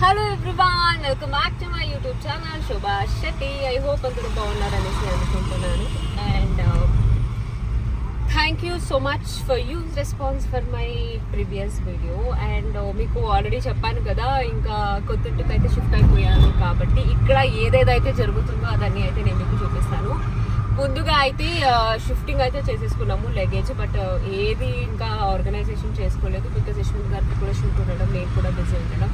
Hello everyone, welcome back to my YouTube channel Shobha Shetty. I hope అందరూ బాగున్నారనేసి అనుకుంటున్నాను. And thank you so much for use response for my previous video. And మీకు already చెప్పాను కదా, ఇంకా కొత్తింటికి అయితే shift అయిపోయాను కాబట్టి ఇక్కడ ఏదేదైతే జరుగుతుందో అదన్నీ అయితే నేను మీకు చూపిస్తాను. ముందుగా అయితే షిఫ్టింగ్ అయితే చేసేసుకున్నాము లగేజ్, బట్ ఏది ఇంకా ఆర్గనైజేషన్ చేసుకోలేదు. బికాజ్ యశ్వంత్ గారికి కూడా షూట్ ఉండడం, నేను కూడా బిజీ ఉండడం.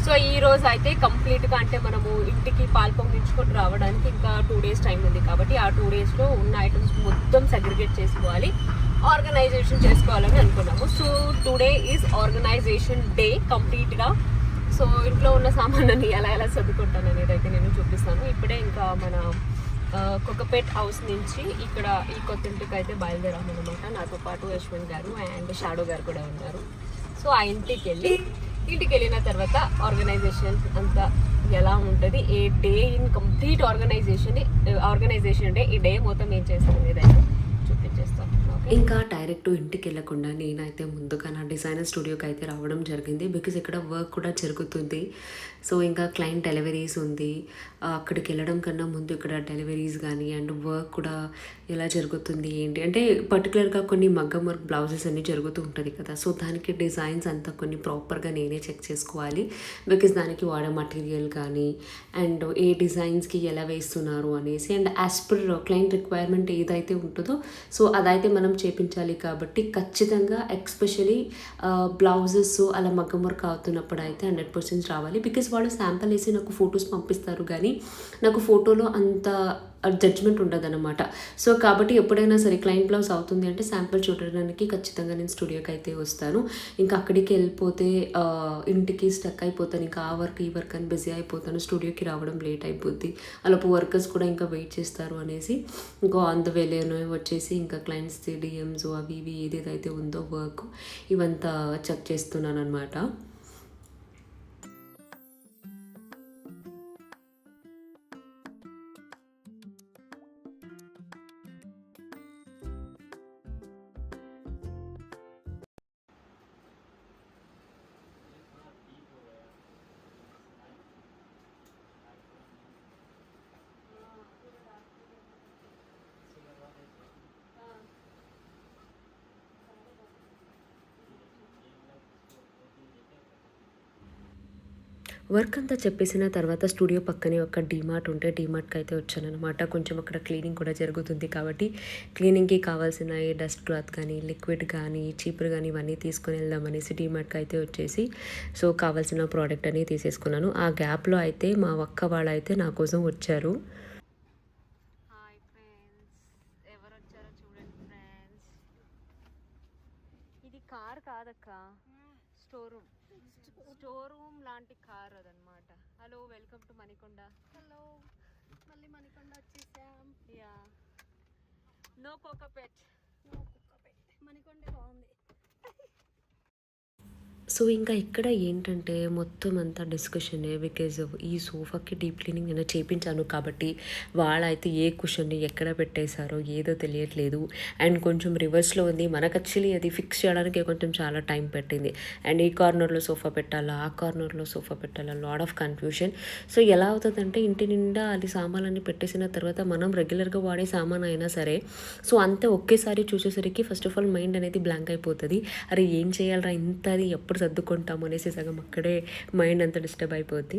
సో ఈ రోజు అయితే కంప్లీట్గా అంటే మనము ఇంటికి పాలు పొంగించుకొని రావడానికి ఇంకా 2 days టైం ఉంది కాబట్టి ఆ 2 daysలో ఉన్న ఐటమ్స్ మొత్తం సెగ్రిగేట్ చేసుకోవాలి, ఆర్గనైజేషన్ చేసుకోవాలని అనుకున్నాము. So today is organisation day కంప్లీట్గా. సో ఇంట్లో ఉన్న సామాన్లని ఎలా సర్దుకుంటాను అనేది అయితే నేను చూపిస్తాను. ఇప్పుడే ఇంకా మన కొకపేట్ హౌస్ నుంచి ఇక్కడ ఈ కొత్తింటికి అయితే బయలుదేరామన్నమాట. నాతో పాటు యశ్వంత్ గారు అండ్ షాడో గారు కూడా ఉన్నారు. సో ఆ ఇంటికి వెళ్ళిన తర్వాత ఆర్గనైజేషన్ అంతా ఎలా ఉంటుంది, a day in complete organisation day, ఈ డే మొత్తం ఏం చేస్తాం ఏదైతే చూపించేస్తాం. ఇంకా డైరెక్ట్ ఇంటికి వెళ్ళకుండా నేనైతే ముందుగా నా డిజైనర్ స్టూడియోకి అయితే రావడం జరిగింది. బికాజ్ ఇక్కడ వర్క్ కూడా జరుగుతుంది. సో ఇంకా క్లయింట్ డెలివరీస్ ఉంది. అక్కడికి వెళ్ళడం కన్నా ముందు ఇక్కడ డెలివరీస్ కానీ అండ్ వర్క్ కూడా ఎలా జరుగుతుంది ఏంటి అంటే పర్టికులర్గా కొన్ని మగ్గం వర్క్ బ్లౌజెస్ అన్నీ జరుగుతూ ఉంటుంది కదా. సో దానికి డిజైన్స్ అంతా కొన్ని ప్రాపర్గా నేనే చెక్ చేసుకోవాలి. బికాజ్ దానికి వాడే మటీరియల్ కానీ అండ్ ఏ డిజైన్స్కి ఎలా వేస్తున్నారు అనేసి and as per client requirement ఏదైతే ఉంటుందో సో అదైతే మనం చేపించాలి. కాబట్టి ఖచ్చితంగా ఎక్స్పెషలీ బ్లౌజెస్ అలా మగ్గం వర్క్ అవుతున్నప్పుడు అయితే 100% రావాలి. బికాజ్ వాళ్ళు శాంపుల్ వేసి నాకు ఫొటోస్ పంపిస్తారు కానీ నాకు ఫోటోలో అంత జడ్జ్మెంట్ ఉండదు అనమాట. సో కాబట్టి ఎప్పుడైనా సరే క్లయింట్ బ్లౌజ్ అవుతుంది అంటే శాంపుల్ చూడడానికి ఖచ్చితంగా నేను స్టూడియోకి అయితే వస్తాను. ఇంకా అక్కడికి వెళ్ళిపోతే ఇంటికి స్టక్ అయిపోతాను. ఇంకా ఆ వర్క్ ఈ వర్క్ అని బిజీ అయిపోతాను. స్టూడియోకి రావడం లేట్ అయిపోద్ది. అలాపు వర్కర్స్ కూడా ఇంకా వెయిట్ చేస్తారు అనేసి ఇంకా ఆన్ ద వేలేనో వచ్చేసి ఇంకా క్లయింట్స్ డిఎమ్స్ అవి ఇవి ఏదేదైతే ఉందో వర్క్ ఇవంతా చెక్ చేస్తున్నాను అనమాట. వర్క్ అంతా చెప్పేసిన తర్వాత స్టూడియో పక్కనే ఒక డీమార్ట్ ఉంటే డీమార్ట్కి అయితే వచ్చానమాట. కొంచెం అక్కడ క్లీనింగ్ కూడా జరుగుతుంది కాబట్టి క్లీనింగ్కి కావాల్సిన డస్ట్ క్లాత్ కానీ లిక్విడ్ కానీ చీపురు కానీ ఇవన్నీ తీసుకొని వెళ్దామనేసి డీమార్ట్కి అయితే వచ్చేసి సో కావాల్సిన ప్రోడక్ట్ అని తీసేసుకున్నాను. ఆ గ్యాప్లో అయితే మా అక్క వాళ్ళు అయితే నా కోసం వచ్చారు. ఇది కార్ కాదక్క, స్టోర్ రూమ్ లాంటి కార్ అదనమాట. Hello, welcome to Manikonda. Hello, మళ్ళీ మణికొండ వచ్చేసాం. యా, నో కోకపేట్, మణికొండ బాగుంది. సో ఇంకా ఇక్కడ ఏంటంటే మొత్తం అంతా డిస్కషనే. బికాజ్ ఈ సోఫాకి డీప్ క్లీనింగ్ నేను చేయించాను కాబట్టి వాళ్ళైతే ఏ కుషన్ని ఎక్కడ పెట్టేశారో ఏదో తెలియట్లేదు. అండ్ కొంచెం రివర్స్లో ఉంది. మనకు యాక్చువల్లీ అది ఫిక్స్ చేయడానికి కొంచెం చాలా టైం పట్టింది. అండ్ ఈ కార్నర్లో సోఫా పెట్టాలా, ఆ కార్నర్లో సోఫా పెట్టాలా, లాడ్ ఆఫ్ కన్ఫ్యూషన్. సో ఎలా అవుతుందంటే ఇంటి నిండా అది సామాన్లన్నీ పెట్టేసిన తర్వాత మనం రెగ్యులర్గా వాడే సామాన్ అయినా సరే సో అంతే ఒకేసారి చూసేసరికి ఫస్ట్ ఆఫ్ ఆల్ మైండ్ అనేది బ్లాంక్ అయిపోతుంది. అరే ఏం చేయాలరా ఇంతది ఎప్పుడు సర్దుకుంటాము అనేసి సగం అక్కడే మైండ్ అంతా డిస్టర్బ్ అయిపోద్ది.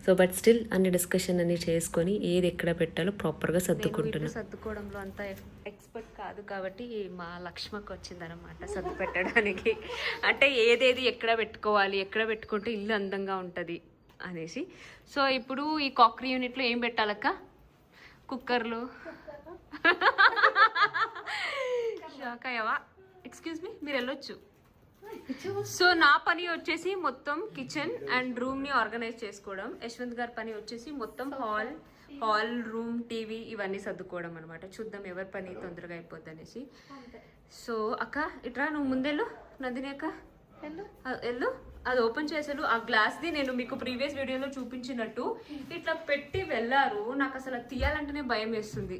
సో బట్ స్టిల్ అన్ని డిస్కషన్ అన్ని చేసుకొని ఏది ఎక్కడ పెట్టాలో ప్రాపర్గా సర్దుకుంటున్నాను. సర్దుకోవడంలో అంత ఎక్స్పర్ట్ కాదు కాబట్టి మా లక్ష్మకి వచ్చిందనమాట సర్దు పెట్టడానికి. అంటే ఏదేది ఎక్కడ పెట్టుకోవాలి, ఎక్కడ పెట్టుకుంటే ఇల్లు అందంగా ఉంటుంది అనేసి. సో ఇప్పుడు ఈ కాక్రీ యూనిట్లో ఏం పెట్టాలక్క? కుక్కర్లు. షాక్ అయ్యావా? ఎక్స్క్యూజ్ మీ, మీరు వెళ్ళొచ్చు. సో నా పని వచ్చేసి మొత్తం కిచెన్ అండ్ రూమ్ని ఆర్గనైజ్ చేసుకోవడం. యశ్వంత్ గారి పని వచ్చేసి మొత్తం హాల్ రూమ్ టీవీ ఇవన్నీ సర్దుకోవడం అనమాట. చూద్దాం ఎవరి పని తొందరగా అయిపోద్ది అనేసి. సో అక్క ఇట్రా, నువ్వు ముందెళ్ళు. నందిని అక్క వెళ్ళు, అది ఓపెన్ చేసాను. ఆ గ్లాస్ది నేను మీకు ప్రీవియస్ వీడియోలో చూపించినట్టు ఇట్లా పెట్టి వెళ్ళారు. నాకు అసలు తీయాలంటేనే భయం వేస్తుంది.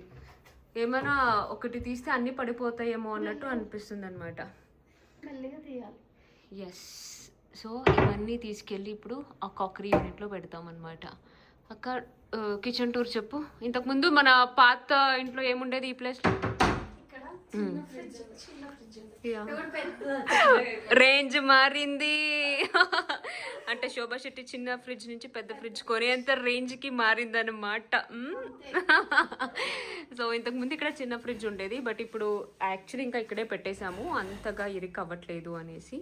ఏమైనా ఒకటి తీస్తే అన్నీ పడిపోతాయేమో అన్నట్టు అనిపిస్తుంది అనమాట. మెల్లిగా తీయాలి. ఎస్, సో ఇవన్నీ తీసుకెళ్ళి ఇప్పుడు ఆ కాకరీ యూనిట్లో పెడతాం అనమాట. అక్క కిచెన్ టూర్ చెప్పు. ఇంతకుముందు మన పాత ఇంట్లో ఏముండేది ఈ ప్లేస్లో? రేంజ్ మారింది. అంటే శోభా శెట్టి చిన్న ఫ్రిడ్జ్ నుంచి పెద్ద ఫ్రిడ్జ్ కొనేంత రేంజ్కి మారిందన్నమాట. సో ఇంతకుముందు ఇక్కడ చిన్న ఫ్రిడ్జ్ ఉండేది, బట్ ఇప్పుడు యాక్చువల్లీ ఇంకా ఇక్కడే పెట్టేశాము, అంతగా ఇరికి అవ్వట్లేదు అనేసి.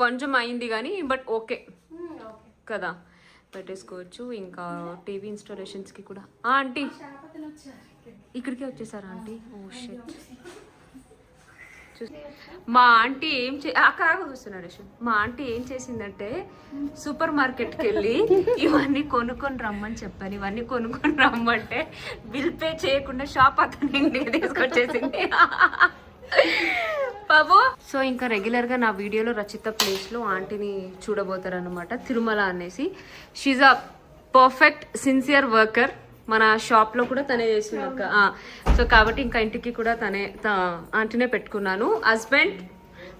కొంచెం అయింది కానీ బట్ ఓకే కదా, పెట్టేసుకోవచ్చు. ఇంకా టీవీ ఇన్స్టాలేషన్స్కి కూడా ఆంటీ ఇక్కడికే వచ్చేసారా ఆంటీ? Oh shit. మా ఆంటీ ఏం అక్కడ వస్తున్నాడు. మా ఆంటీ ఏం చేసిందంటే సూపర్ మార్కెట్కి వెళ్ళి ఇవన్నీ కొనుక్కొని రమ్మని చెప్పాను. ఇవన్నీ కొనుక్కొని రమ్మంటే బిల్ పే చేయకుండా షాప్ అతను ఇంటికి తీసుకొచ్చేసింది బాబు. సో ఇంకా రెగ్యులర్గా నా వీడియోలో రచిత ప్లేస్లో ఆంటీని చూడబోతారనమాట, తిరుమల అనేసి. She's a perfect sincere worker. మన షాప్లో కూడా తనే చేసింది అక్క. సో కాబట్టి ఇంకా ఇంటికి కూడా తనే ఆంటీనే పెట్టుకున్నాను. హస్బెండ్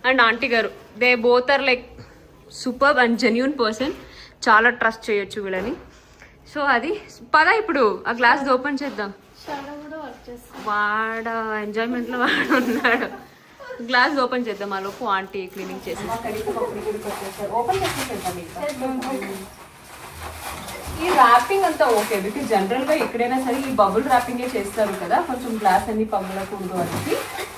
అండ్ ఆంటీ గారు, they both are like super and genuine person. చాలా ట్రస్ట్ చేయొచ్చు వీళ్ళని. సో అది పద ఇప్పుడు ఆ గ్లాస్ ఓపెన్ చేద్దాం. వాడ ఎంజాయ్మెంట్లో వాడు ఉన్నాడు. గ్లాస్ ఓపెన్ చేద్దాం, ఆ లోపు ఆంటీ క్లీనింగ్ చేసి ఈ ర్యాపింగ్ అంతా ఓకే, బికాజ్ జనరల్గా ఎక్కడైనా సరే ఈ బబుల్ ర్యాపింగే చేస్తారు కదా, కొంచెం గ్లాస్ అన్ని పగలకూడదు అనేసి.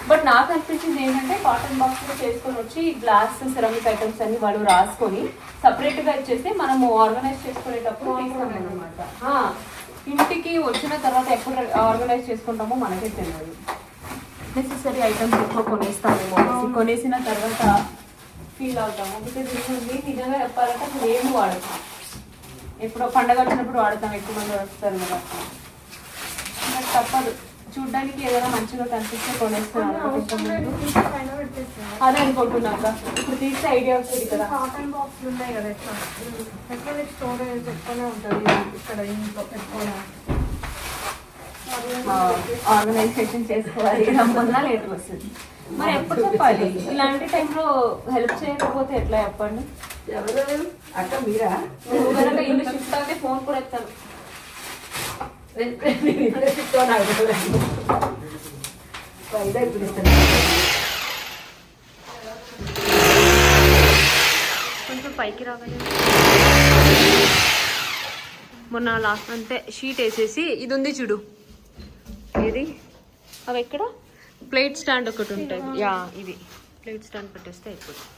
బట్ నాకు అనిపించింది ఏంటంటే కాటన్ బాక్స్లో చేసుకొని వచ్చి ఈ గ్లాస్ సెరామిక్ ఐటమ్స్ అన్ని వాళ్ళు రాసుకొని సపరేట్గా ఇచ్చేస్తే మనము ఆర్గనైజ్ చేసుకునేటప్పుడు తీస్తాం అనమాట. ఇంటికి వచ్చిన తర్వాత ఎప్పుడు ఆర్గనైజ్ చేసుకుంటామో మనకే తెలియదు. నెసెసరీ ఐటమ్స్ ఎక్కువ కొనేస్తామేమో, కొనేసిన తర్వాత ఫీల్ అవుతాము. బికాజ్ ఇది నిజంగా చెప్పాలంటే అసలు ఏమి వాడతాం, ఎప్పుడో పండగ వచ్చినప్పుడు వాడతాం, ఎక్కువ మంది వస్తారు కదా, బట్ తప్పదు. చూడ్డానికి ఏదైనా మంచిగా కనిపిస్తే కొనేస్తాను. అదే అనుకుంటున్నాక ఇప్పుడు తీస్తే ఐడియా వస్తుంది కదా. కాటన్ బాక్స్లు ఉన్నాయి కదా, ఎట్లా స్టోరేజ్ ఎక్కువనే ఉంటుంది ఇక్కడ ఇంట్లో పెట్టుకోవడానికి. ఆర్గనైజేషన్ చేసుకోవాలి, రమ్మన్నా లేటర్ వస్తుంది. మరి ఎప్పుడు చెప్పాలి? ఇలాంటి టైంలో హెల్ప్ చేయకపోతే ఎట్లా చెప్పండి? ఎవరు అక్క మీరా? కనుక ఇల్లు షిఫ్ట్ అయితే ఫోన్ కూడా ఎత్తాను. కొంచెం పైకి రావాలి. మొన్న లాస్ట్ అంతే షీట్ వేసేసి ఇది ఉంది చూడు, ఏది అవి ఎక్కడ ప్లేట్ స్టాండ్ ఒకటి ఉంటుంది. యా, ఇది ప్లేట్ స్టాండ్ పెట్టేస్తే అయిపోతుంది.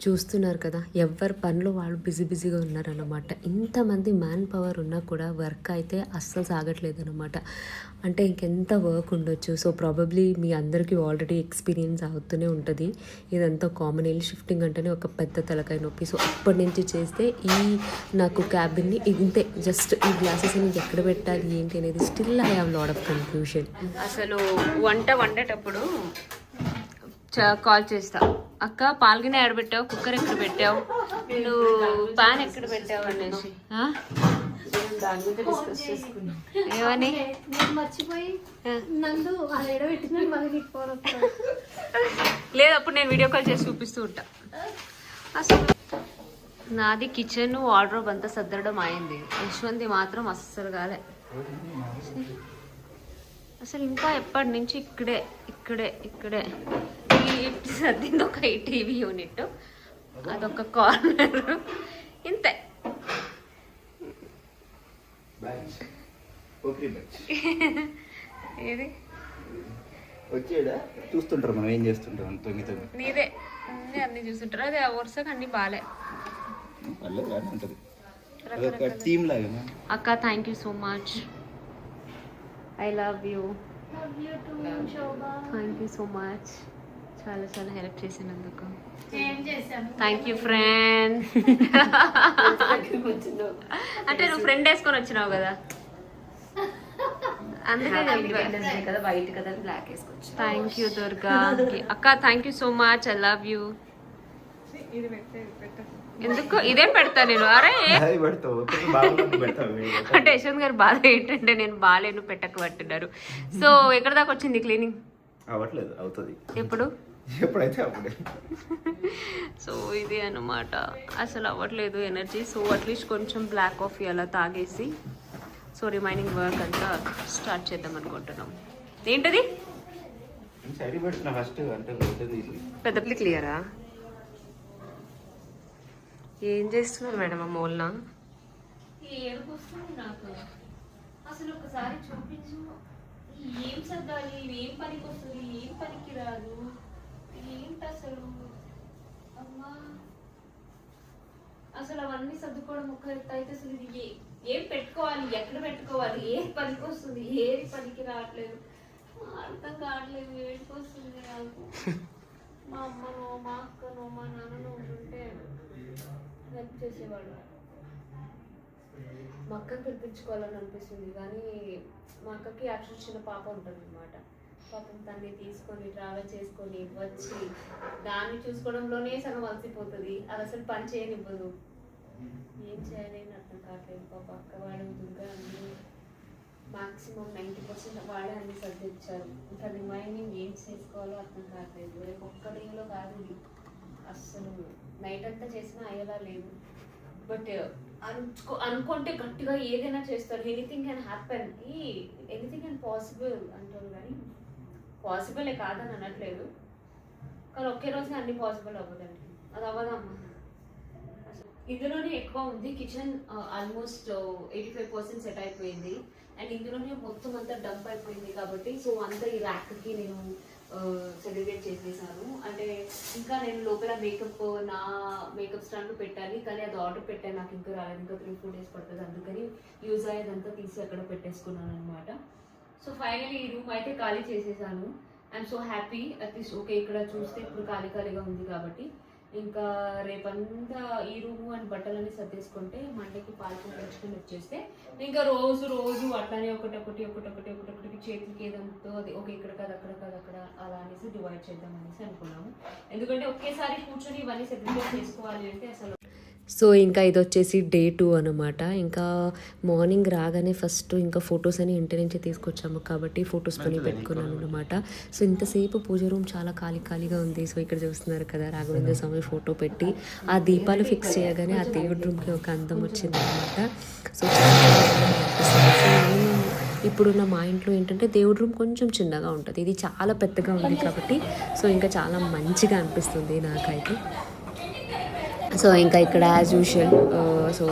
చూస్తున్నారు కదా, ఎవరి పనిలో వాళ్ళు బిజీగా ఉన్నారన్నమాట. ఇంతమంది మ్యాన్ పవర్ ఉన్నా కూడా వర్క్ అయితే అస్సలు సాగట్లేదు అనమాట. అంటే ఇంకెంత వర్క్ ఉండొచ్చు. సో ప్రాబబ్లీ మీ అందరికీ ఆల్రెడీ ఎక్స్పీరియన్స్ అవుతూనే ఉంటుంది. ఇదంతా కామన్. వెళ్ళి షిఫ్టింగ్ అంటేనే ఒక పెద్ద తలకాయ నొప్పి. సో అప్పటి నుంచి చేస్తే ఈ నాకు క్యాబిన్ని ఇంతే, జస్ట్ ఈ గ్లాసెస్ అని ఎక్కడ పెట్టాలి ఏంటి అనేది still I have lot of confusion. అసలు వంట వండేటప్పుడు కాల్ చేస్తా, అక్క పాల్గిన ఎక్కడ పెట్టావు, కుక్కర్ ఎక్కడ పెట్టావు, నువ్వు పాన్ ఎక్కడ పెట్టావు అనేసి. ఏమని మర్చిపోయి నందు అది ఎడబెట్టింది మళ్ళీ లేదు, అప్పుడు నేను వీడియో కాల్ చేసి చూపిస్తూ ఉంటా. అసలు నాది కిచెన్ వార్డ్రోబ్ అంతా సర్దడం అయింది, యశ్వంతి మాత్రం అస్సలు కాలే. అసలు ఇంకా ఎప్పటి నుంచి ఇక్కడే ఇక్కడే ఇక్కడే సర్దింది. ఒక టీవీ యూనిట్, అదొక కార్నర్, ఇంతే. ఏది వచ్చాడా చూస్తుంటారు మనం ఏం చేస్తుంటాం. నీదే అన్ని చూస్తుంటారు. అదే వరుసగా అన్ని బాలే. అక్క thank you so much, I love you. Thank you so much, చాలా చాలా హెల్ప్ చేసినందుకు. Thank you friend. అంటే నువ్వు ఫ్రెండ్ వేసుకొని వచ్చినావు కదా, అందుకే కదా వైట్ కదా బ్లాక్ వేసుకోవచ్చు. Thank you Durga. అక్క thank you so much, I love you. ఎందుకు ఇదేం పెడతా నేను? అరే అంటే యశ్వంత్ గారు బాధ ఏంటంటే నేను బాలేను పెట్టక పట్టున్నారు. సో ఎక్కడ దాకా వచ్చింది క్లీనింగ్? అవ్వట్లేదు, అవుతుంది. ఎప్పుడు? ఎప్పుడైతే అప్పుడే. సో ఇది అనమాట, అసలు అవ్వట్లేదు ఎనర్జీ. సో అట్లీస్ట్ కొంచెం బ్లాక్ కాఫీ అలా తాగేసి సో రిమైనింగ్ వర్క్ అంతా స్టార్ట్ చేద్దాం అనుకుంటున్నాం. ఏంటది సైడ్ పెడుతున్నా ఫస్ట్, అంటే తీసి పెద్ద క్లియరా? ఏం చేస్తున్నారు మేడం ఆ మూలన? ఏడుపు వస్తుంది నాకు. అసలు ఒకసారి చూపించు, ఏం సర్దాలి, ఏం పనికి వస్తుంది, ఏం పనికి రాదు, ఏంటి అసలు అమ్మా. అసలు అవన్నీ సర్దుకోవడం ఒక ఎత్తు అయితే అసలు ఇది ఏం పెట్టుకోవాలి, ఎక్కడ పెట్టుకోవాలి, ఏ పనికి వస్తుంది, ఏది పనికి రావట్లేదు, అర్థం కావట్లేదు. ఏడుపు వస్తుంది నాకు. మా అమ్మనో మా అక్కనో మా నాన్ననో ఉంటుంటే హెల్ప్ చేసేవాడు. మా అక్కని పిలిపించుకోవాలని అనిపిస్తుంది, కానీ మా అక్కకి యాక్చువల్ చిన్న పాప ఉంటుంది అనమాట. పాపం తన్ని తీసుకొని ట్రావెల్ చేసుకొని వచ్చి దాన్ని చూసుకోవడంలోనే సగం అలసిపోతుంది. అది అసలు పని చేయనివ్వదు. ఏం చేయాలి అని అర్థం కావట్లేదు. పాప అక్క వాడు దుర్గా అన్ని మాక్సిమం 90% వాడే అన్ని సర్దిచ్చారు. ఇంకా రిమైనింగ్ ఏం చేసుకోవాలో అర్థం కావట్లేదు. రేపు ఒక్క డేలో కాదు ఇది, అస్సలు నైట్ అంతా చేసినా అయ్యేలా లేదు. బట్ అనుకుంటే గట్టిగా ఏదైనా చేస్తారు. Anything can happen, anything can possible అంటారు, కానీ పాసిబులే కాదని అనట్లేదు. కానీ ఒకే రోజు అన్ని పాసిబుల్ అవ్వదండి, అది అవ్వదమ్మా. ఇందులోనే ఎక్కువ ఉంది. కిచెన్ ఆల్మోస్ట్ 85% సెట్ అయిపోయింది. అండ్ ఇందులోనే మొత్తం అంతా డంప్ అయిపోయింది కాబట్టి సో అంతా ఈ ర్యాక్కి నేను సెగ్రిగేట్ చేసేసాను. అంటే ఇంకా నేను లోపల నా మేకప్ స్టాండ్ పెట్టాలి, కానీ అది ఆర్డర్ పెట్టాను, నాకు ఇంకా రాలేదు. ఇంకా 3-4 days పడుతుంది. అందుకని యూజ్ అయ్యేదంతా తీసి అక్కడ పెట్టేసుకున్నాను అనమాట. సో ఫైనల్లీ ఈ రూమ్ అయితే ఖాళీ చేసేసాను. I'm so happy. At least okay, ఇక్కడ చూస్తే ఇప్పుడు ఖాళీగా ఉంది కాబట్టి ఇంకా రేపంతా ఈ రూము అని బట్టలన్నీ సర్దేసుకుంటే మండేకి పాలకం తెచ్చుకొని వచ్చేస్తే ఇంకా రోజు అట్లానే ఒకటి చేతికి ఏదంతో అది ఓకే ఇక్కడ కాదు అక్కడ అలా అనేసి డివైడ్ చేద్దాం అనేసి అనుకున్నాము. ఎందుకంటే ఒకేసారి కూర్చొని ఇవన్నీ సెగ్రిగేట్ చేసుకోవాలి అంటే అసలు. సో ఇంకా ఇది వచ్చేసి డే 2 అనమాట. ఇంకా మార్నింగ్ రాగానే ఫస్ట్ ఇంకా ఫొటోస్ అని ఇంటి నుంచి తీసుకొచ్చాము కాబట్టి ఫొటోస్ కొని పెట్టుకున్నాను అనమాట. సో ఇంతసేపు పూజ రూమ్ చాలా ఖాళీగా ఉంది. సో ఇక్కడ చూస్తున్నారు కదా, రాఘవేంద్ర స్వామి ఫోటో పెట్టి ఆ దీపాలు ఫిక్స్ చేయగానే ఆ దేవుడి రూమ్కి ఒక అందం వచ్చింది అనమాట. సో ఇప్పుడున్న మా ఇంట్లో ఏంటంటే దేవుడి రూమ్ కొంచెం చిన్నగా ఉంటుంది, ఇది చాలా పెద్దగా ఉంది కాబట్టి సో ఇంకా చాలా మంచిగా అనిపిస్తుంది నాకైతే. సో ఇంకా ఇక్కడ యాజ్ యూజువల్ సో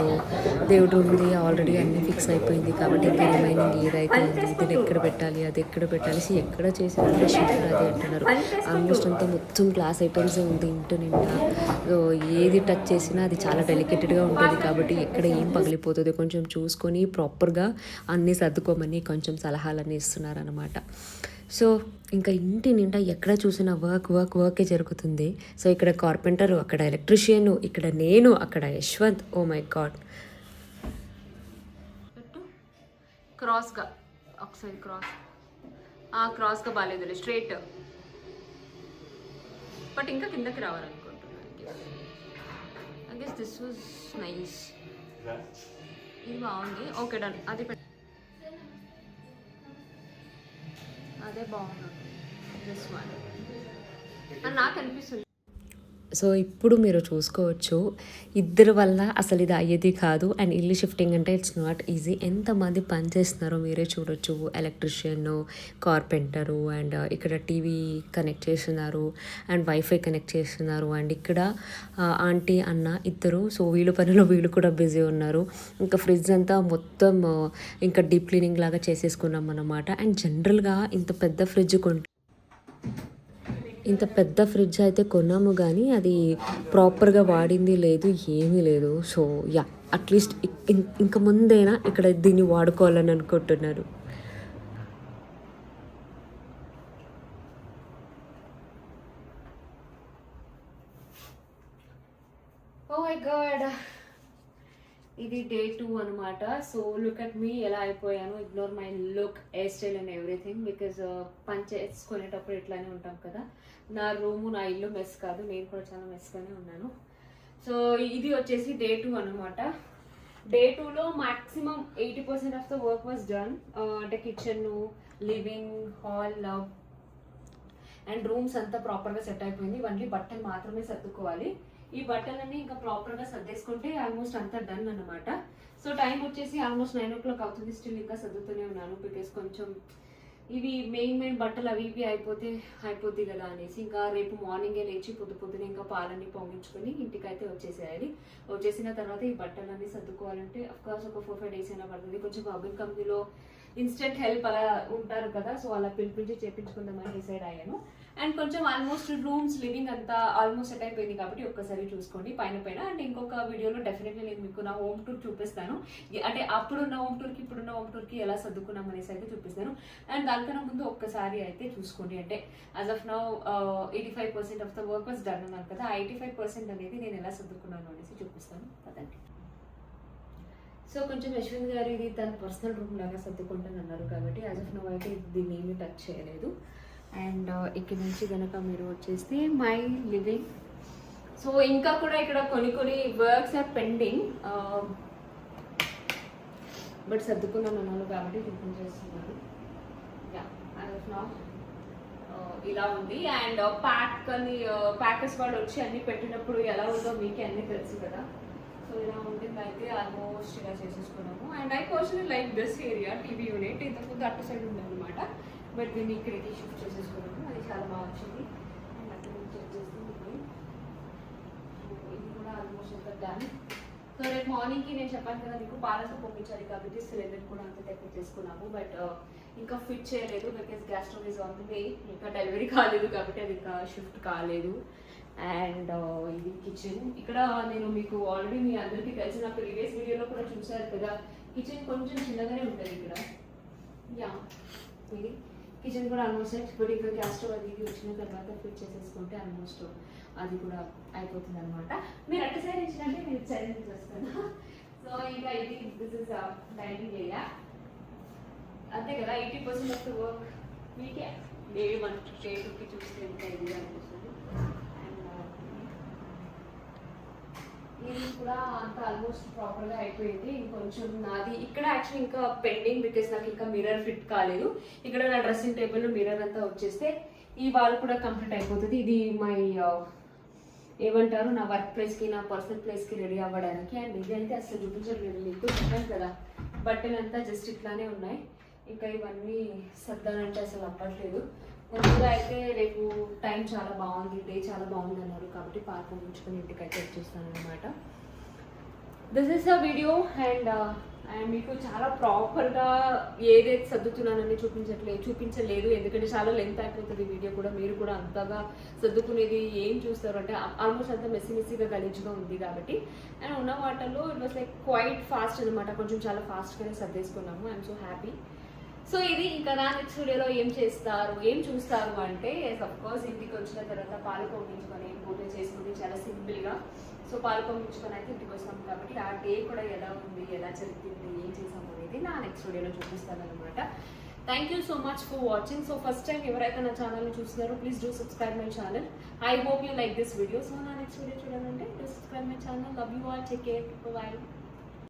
దేవుడి రూమ్ది ఆల్రెడీ అన్నీ ఫిక్స్ అయిపోయింది కాబట్టి ఇంకా రిమైనింగ్ ఏదైతే ఉంది ఇది ఎక్కడ పెట్టాలి అది ఎక్కడ పెట్టాలి. సో ఎక్కడ చేసారంటే షిఫ్ట్ అది అంటున్నారు. ఆల్మోస్ట్ అంతా మొత్తం గ్లాస్ ఐటమ్స్ ఉంది ఇంటి నిండా. సో ఏది టచ్ చేసినా అది చాలా డెలికేటెడ్గా ఉంటుంది కాబట్టి ఎక్కడ ఏం పగిలిపోతుంది కొంచెం చూసుకొని ప్రాపర్గా అన్నీ సర్దుకోమని కొంచెం సలహాలన్నీ ఇస్తున్నారనమాట. సో ఇంకా ఇంటి నిండా ఎక్కడ చూసినా వర్కే జరుగుతుంది. సో ఇక్కడ కార్పెంటర్, అక్కడ ఎలక్ట్రీషియన్, ఇక్కడ నేను, అక్కడ యశ్వంత్. Oh my God. క్రాస్గా ఒకసారి క్రాస్గా బాగాలేదు, స్ట్రైట్. బట్ ఇంకా కిందకి రావాలనుకుంటున్నాను. I guess this was nice. ఇది బాగుంది. Okay done. అది అదే బాగుంది. దిస్ వన్ అని నాకు అనిపిస్తుంది. సో ఇప్పుడు మీరు చూసుకోవచ్చు ఇద్దరి వల్ల అసలు ఇది అయ్యేది కాదు. అండ్ ఇల్లు షిఫ్టింగ్ అంటే ఇట్స్ నాట్ ఈజీ. ఎంతమంది పని చేస్తున్నారో మీరే చూడొచ్చు. ఎలక్ట్రిషియన్, కార్పెంటరు, అండ్ ఇక్కడ టీవీ కనెక్ట్ చేస్తున్నారు అండ్ వైఫై కనెక్ట్ చేస్తున్నారు. అండ్ ఇక్కడ ఆంటీ అన్న ఇద్దరు. సో వీళ్ళు పనిలో వీళ్ళు కూడా బిజీ ఉన్నారు. ఇంకా ఫ్రిడ్జ్ అంతా మొత్తం ఇంకా డీప్ క్లీనింగ్ లాగా చేసేసుకున్నాం అన్నమాట. అండ్ జనరల్గా ఇంత పెద్ద ఫ్రిడ్జ్ అయితే కొన్నాము కానీ అది ప్రాపర్గా వాడింది లేదు, ఏమీ లేదు. సో యా, అట్లీస్ట్ ఇంక ముందైనా ఇక్కడ దీన్ని వాడుకోవాలని అనుకుంటున్నాను. ఓ మై గాడ్, ఇది డే 2 అనమాట. సో లుక్ అట్ మీ ఎలా అయిపోయాను. Ignore my look, hair style and everything. Because పని చేసుకునేటప్పుడు ఇట్లానే ఉంటాం కదా. నా రూము నా ఇల్లు మెస్ కాదు, నేను కూడా చాలా మెస్గానే ఉన్నాను. సో ఇది వచ్చేసి డే 2 అనమాట. డే 2లో maximum 80% of the work was done. అంటే kitchen, living hall, and rooms అంతా ప్రాపర్గా సెట్ అయిపోయింది. ఇవన్నీ బట్టలు మాత్రమే సర్దుకోవాలి. ఈ బట్టలన్నీ ఇంకా ప్రాపర్గా సర్దేసుకుంటే ఆల్మోస్ట్ అంతా డన్ అన్నమాట. సో టైం వచ్చేసి ఆల్మోస్ట్ 9 o'clock అవుతుంది. స్టిల్ ఇంకా సర్దుతూనే ఉన్నాను బికాస్ కొంచెం ఇవి మెయిన్ బట్టలు అవి ఇవి అయిపోద్ది కదా అనేసి ఇంకా రేపు మార్నింగే లేచి పొద్దునే ఇంకా పాలన్నీ పొంగించుకొని ఇంటికైతే వచ్చేసేయాలి. వచ్చేసిన తర్వాత ఈ బట్టలన్నీ సర్దుకోవాలంటే అఫ్కోర్స్ ఒక 4-5 days అయినా పడుతుంది. కొంచెం పబ్లిక్ కంపెనీలో ఇన్స్టెంట్ హెల్ప్ అలా ఉంటారు కదా, సో అలా పిలిపించి చేయించుకుందామని డిసైడ్ అయ్యాను. అండ్ కొంచెం ఆల్మోస్ట్ రూమ్స్ లివింగ్ అంతా ఆల్మోస్ట్ సెట్ అయిపోయింది కాబట్టి ఒక్కసారి చూసుకోండి పైన. అండ్ ఇంకొక వీడియోలో డెఫినెట్లీ నేను మీకు నా హోమ్ టూర్ చూపిస్తాను. అంటే అప్పుడున్న హోమ్ టూర్కి ఇప్పుడున్న హోమ్ టూర్కి ఎలా సర్దుకున్నాం అనేసి అయితే చూపిస్తాను. అండ్ దానికన్నా ముందు ఒక్కసారి అయితే చూసుకోండి. అంటే as of now 85% of the work was done అన్నారు కదా, 85% అనేది నేను ఎలా సర్దుకున్నాను అనేసి చూపిస్తాను కదండి. సో కొంచెం యశ్వంత్ గారు ఇది తన పర్సనల్ రూమ్ లాగా సర్దుకుంటాను అన్నారు కాబట్టి యాజ్ ఆఫ్ నౌ అయితే దీన్ని ఏమీ టచ్ చేయలేదు. అండ్ ఇక్కడ నుంచి కనుక మీరు వచ్చేస్తే మై లివింగ్. సో ఇంకా కూడా ఇక్కడ కొన్ని వర్క్స్ ఆర్ పెండింగ్, బట్ సర్దుకున్నాను అన్నాను కాబట్టి చూపించేస్తున్నాను. యాజ్ ఆఫ్ నౌ ఇలా ఉంది. అండ్ ప్యాకర్స్ వాళ్ళు వచ్చి అన్ని పెట్టినప్పుడు ఎలా ఉందో మీకే అన్నీ తెలుసు కదా. సో ఇలా ఉంటుంది. అయితే ఆల్మోస్ట్ ఇలా చేసేసుకున్నాము. And I personally like this area TV unit. ఇంతకుముందు అటు సైడ్ ఉందన్నమాట, బట్ దీన్ని ఇక్కడికి షిఫ్ట్ చేసేసుకున్నాము. అది చాలా బాగా వచ్చింది. అండ్ అక్కడ నుంచి వచ్చేస్తుంది ఇది కూడా ఆల్మోస్ట్ అంత డన్. సో రేపు మార్నింగ్కి నేను చెప్పాను కదా మీకు పాలతో పంపించాలి కాబట్టి సిలిండర్ కూడా అంత తెప్పించేసుకున్నాము. బట్ ఇంకా ఫిట్ చేయలేదు because gas stove is on the way. ఇంకా డెలివరీ కాలేదు కాబట్టి అది ఇంకా షిఫ్ట్ కాలేదు. అండ్ ఇది కిచెన్. ఇక్కడ నేను మీకు ఆల్రెడీ మీ అందరికీ తెలిసిన ప్రీవియస్ వీడియోలో కూడా చూసారు కదా, కిచెన్ కొంచెం చిన్నగానే ఉంటుంది ఇక్కడ. యా ఇది కిచెన్ కూడా ఆల్మోస్ట్ ఇప్పుడు ఇక్కడ గ్యాస్ స్టవ్ అది వచ్చిన తర్వాత ఫిట్ చేసేసుకుంటే ఆల్మోస్ట్ అది కూడా అయిపోతుంది అనమాట. మీరు అటు సైడ్ ఇచ్చినట్టే నేను ఇటు సైడ్ నుంచి వస్తాను. సో ఇంకా ఇది దిస్ ఇస్ డైనింగ్ ఏరియా. అంతే కదా, 80% ఆఫ్ ద వర్క్ మీకే డే 1 to day 2కి చూస్తే ఇంకా ఇది అనిపిస్తుంది. ఇది కూడా అంతా ఆల్మోస్ట్ ప్రాపర్గా అయిపోయింది. ఇంకొంచెం నాది ఇక్కడ యాక్చువల్లీ ఇంకా పెండింగ్ బికాస్ నాకు ఇంకా మిర్రర్ ఫిట్ కాలేదు. ఇక్కడ నా డ్రెస్సింగ్ టేబుల్ మిర్రర్ అంతా వచ్చేస్తే ఈ వాల్ కూడా కంప్లీట్ అయిపోతుంది. ఇది మై ఏమంటారు నా వర్క్ ప్లేస్కి నా పర్సనల్ ప్లేస్కి రెడీ అవ్వడానికి. అండ్ ఇది అయితే అసలు చూపించలేదు మీకు, చెప్పాను కదా బట్టలు అంతా జస్ట్ ఇట్లానే ఉన్నాయి. ఇంకా ఇవన్నీ సర్దానంటే అసలు అవ్వట్లేదు. ముందుగా అయితే రేపు టైం చాలా బాగుంది, డే చాలా బాగుంది అన్నారు కాబట్టి పార్క్ ఉంచుకొని ఇంటికైతే వచ్చేస్తాను అనమాట. This is a video. And మీకు చాలా ప్రాపర్గా ఏదైతే సర్దుతున్నానని చూపించలేదు ఎందుకంటే చాలా లెంత్ అయిపోతుంది వీడియో కూడా. మీరు కూడా అంతగా సర్దుకునేది ఏం చూస్తారు అంటే ఆల్మోస్ట్ అంతా మెస్సీగా గలీజ్గా ఉంది కాబట్టి. అండ్ ఉన్న వాటర్లో it was like quite fast అనమాట, కొంచెం చాలా ఫాస్ట్గానే సర్దేసుకున్నాము. I'm so happy. సో ఇది ఇంకా నా నెక్స్ట్ వీడియోలో ఏం చూస్తారు అంటే అఫ్కోర్స్ ఇంటికి వచ్చిన తర్వాత పాలు పంపించుకొని పూజ చేసుకుని చాలా సింపుల్గా. సో పాలు పంపించుకొని అయితే ఇంటికి వస్తాం కాబట్టి ఆ డే కూడా ఎలా ఉంది, ఎలా జరిగింది, ఏం చేసాము అనేది నా నెక్స్ట్ వీడియోలో చూపిస్తాను అనమాట. Thank you so much for watching. So first time ఎవరైతే నా ఛానల్ని చూస్తున్నారో please do subscribe my channel. I hope you like this video. So నా నెక్స్ట్ వీడియో చూడాలంటే do subscribe my channel. Love you all, take care, by.